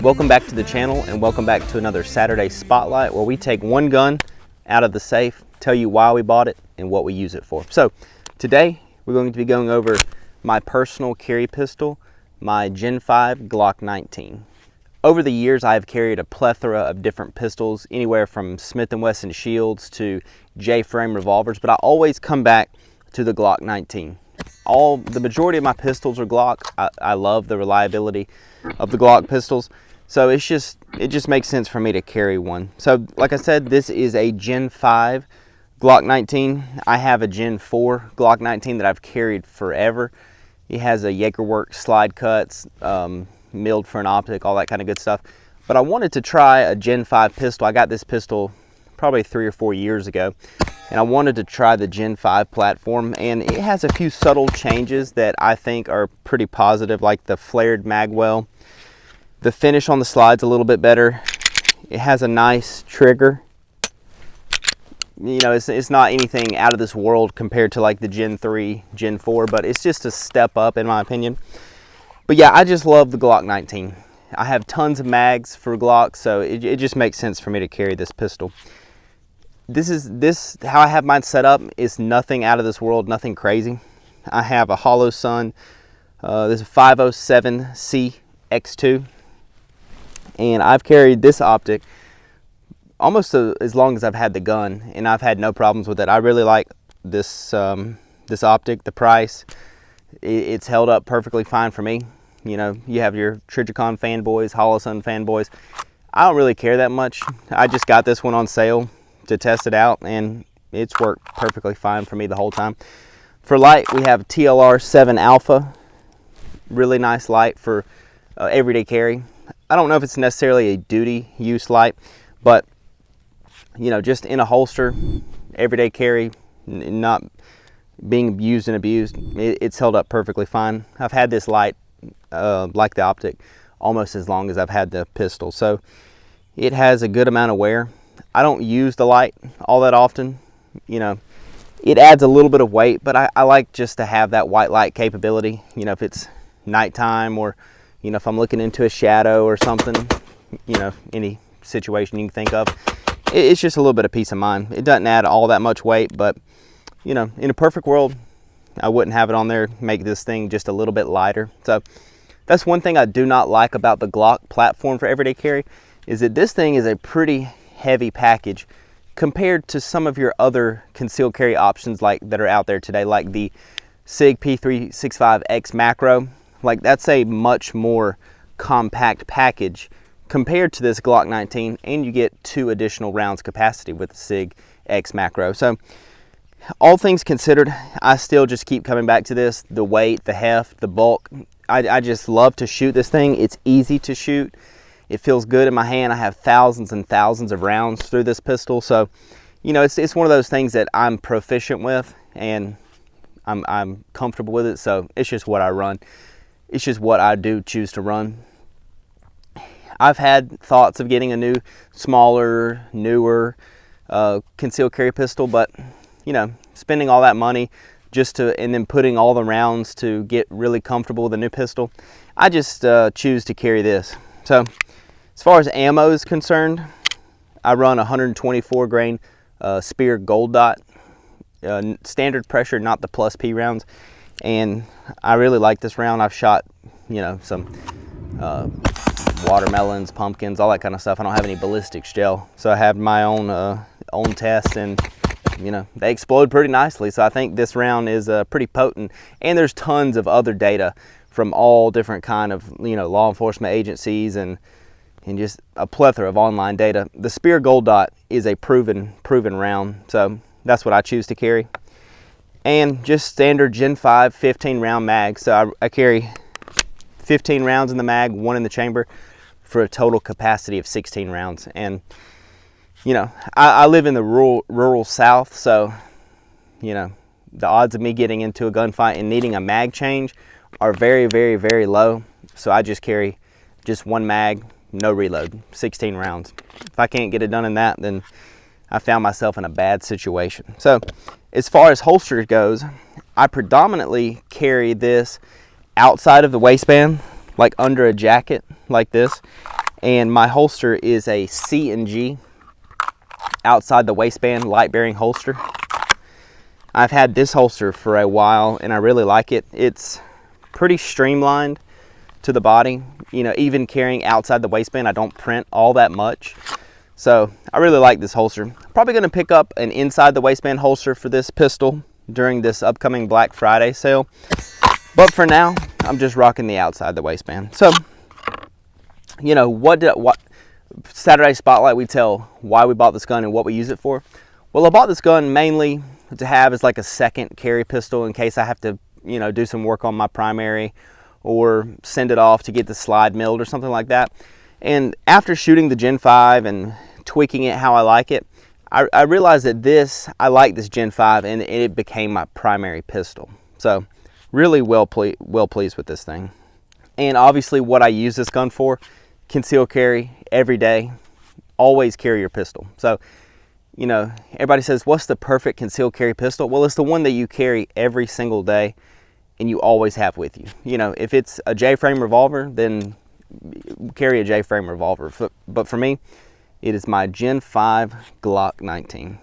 Welcome back to the channel and welcome back to another Saturday Spotlight where we take one gun out of the safe, tell you why we bought it and what we use it for. So today we're going to be going over my personal carry pistol, my Gen 5 Glock 19. Over the years I have carried a plethora of different pistols, anywhere from Smith Wesson Shields to J-frame revolvers, but I always come back to the Glock 19. The majority of my pistols are Glock. I love the reliability of the Glock pistols. So it just makes sense for me to carry one. So like I said, this is a Gen 5 Glock 19. I have a Gen 4 Glock 19 that I've carried forever. It has a Jaegerworks slide cuts, milled for an optic, all that kind of good stuff. But I wanted to try a Gen 5 pistol. I got this pistol probably 3 or 4 years ago, and I wanted to try the Gen 5 platform, and it has a few subtle changes that I think are pretty positive, like the flared magwell. The finish on the slide's a little bit better. It has a nice trigger. You know, it's not anything out of this world compared to like the Gen 3, Gen 4, but it's just a step up in my opinion. But yeah, I just love the Glock 19. I have tons of mags for Glock, so it just makes sense for me to carry this pistol. How I have mine set up is nothing out of this world, nothing crazy. I have a Holosun, this is 507C X2. And I've carried this optic almost as long as I've had the gun, and I've had no problems with it. I really like this this optic. The price, it's held up perfectly fine for me. You know, you have your Trijicon fanboys, Holosun fanboys. I don't really care that much. I just got this one on sale to test it out, and it's worked perfectly fine for me the whole time. For light, we have TLR-7 Alpha. Really nice light for everyday carry. I don't know if it's necessarily a duty use light, but you know, just in a holster, everyday carry, not being abused and abused, it's held up perfectly fine. I've had this light, like the optic, almost as long as I've had the pistol, so it has a good amount of wear. I don't use the light all that often. You know, it adds a little bit of weight, but I like just to have that white light capability. You know, if it's nighttime, or you know, if I'm looking into a shadow or something, you know, any situation you can think of, it's just a little bit of peace of mind. It doesn't add all that much weight, but you know, in a perfect world, I wouldn't have it on there, make this thing just a little bit lighter. So that's one thing I do not like about the Glock platform for everyday carry, is that this thing is a pretty heavy package compared to some of your other concealed carry options that are out there today, like the SIG P365X Macro. Like, that's a much more compact package compared to this Glock 19, and you get 2 additional rounds capacity with the SIG X Macro. So all things considered, I still just keep coming back to this. The weight, the heft, the bulk. I just love to shoot this thing. It's easy to shoot. It feels good in my hand. I have thousands and thousands of rounds through this pistol. So, you know, it's one of those things that I'm proficient with, and I'm comfortable with it. So it's just what I run. It's just what I do choose to run. I've had thoughts of getting a new, smaller, newer concealed carry pistol, but you know, spending all that money and then putting all the rounds to get really comfortable with a new pistol, I just choose to carry this. So as far as ammo is concerned, I run 124 grain Speer Gold Dot, standard pressure, not the plus P rounds. And I really like this round. I've shot, you know, some watermelons, pumpkins, all that kind of stuff. I don't have any ballistics gel, so I have my own tests, and you know, they explode pretty nicely. So I think this round is pretty potent. And there's tons of other data from all different kind of, you know, law enforcement agencies and just a plethora of online data. The Speer Gold Dot is a proven round, so that's what I choose to carry. And just standard Gen 5 15 round mag. So I carry 15 rounds in the mag, 1 in the chamber, for a total capacity of 16 rounds. And you know, I live in the rural South, so you know, the odds of me getting into a gunfight and needing a mag change are very, very, very low. So I just carry just 1 mag, no reload, 16 rounds. If I can't get it done in that, then I found myself in a bad situation. So as far as holster goes, I predominantly carry this outside of the waistband, like under a jacket like this. And my holster is a C&G outside the waistband light bearing holster. I've had this holster for a while and I really like it. It's pretty streamlined to the body. You know, even carrying outside the waistband, I don't print all that much. So I really like this holster. Probably gonna pick up an inside the waistband holster for this pistol during this upcoming Black Friday sale. But for now, I'm just rocking the outside the waistband. So, you know, what Saturday Spotlight, we tell why we bought this gun and what we use it for. Well, I bought this gun mainly to have as like a second carry pistol in case I have to, you know, do some work on my primary or send it off to get the slide milled or something like that. And after shooting the Gen 5 and tweaking it how I like it, I realized that I like this Gen 5 and it became my primary pistol. So really well pleased with this thing. And obviously what I use this gun for, conceal carry every day, always carry your pistol. So, you know, everybody says, what's the perfect concealed carry pistol? Well, it's the one that you carry every single day and you always have with you. You know, if it's a J-frame revolver, then carry a J-frame revolver. But for me, it is my Gen 5 Glock 19.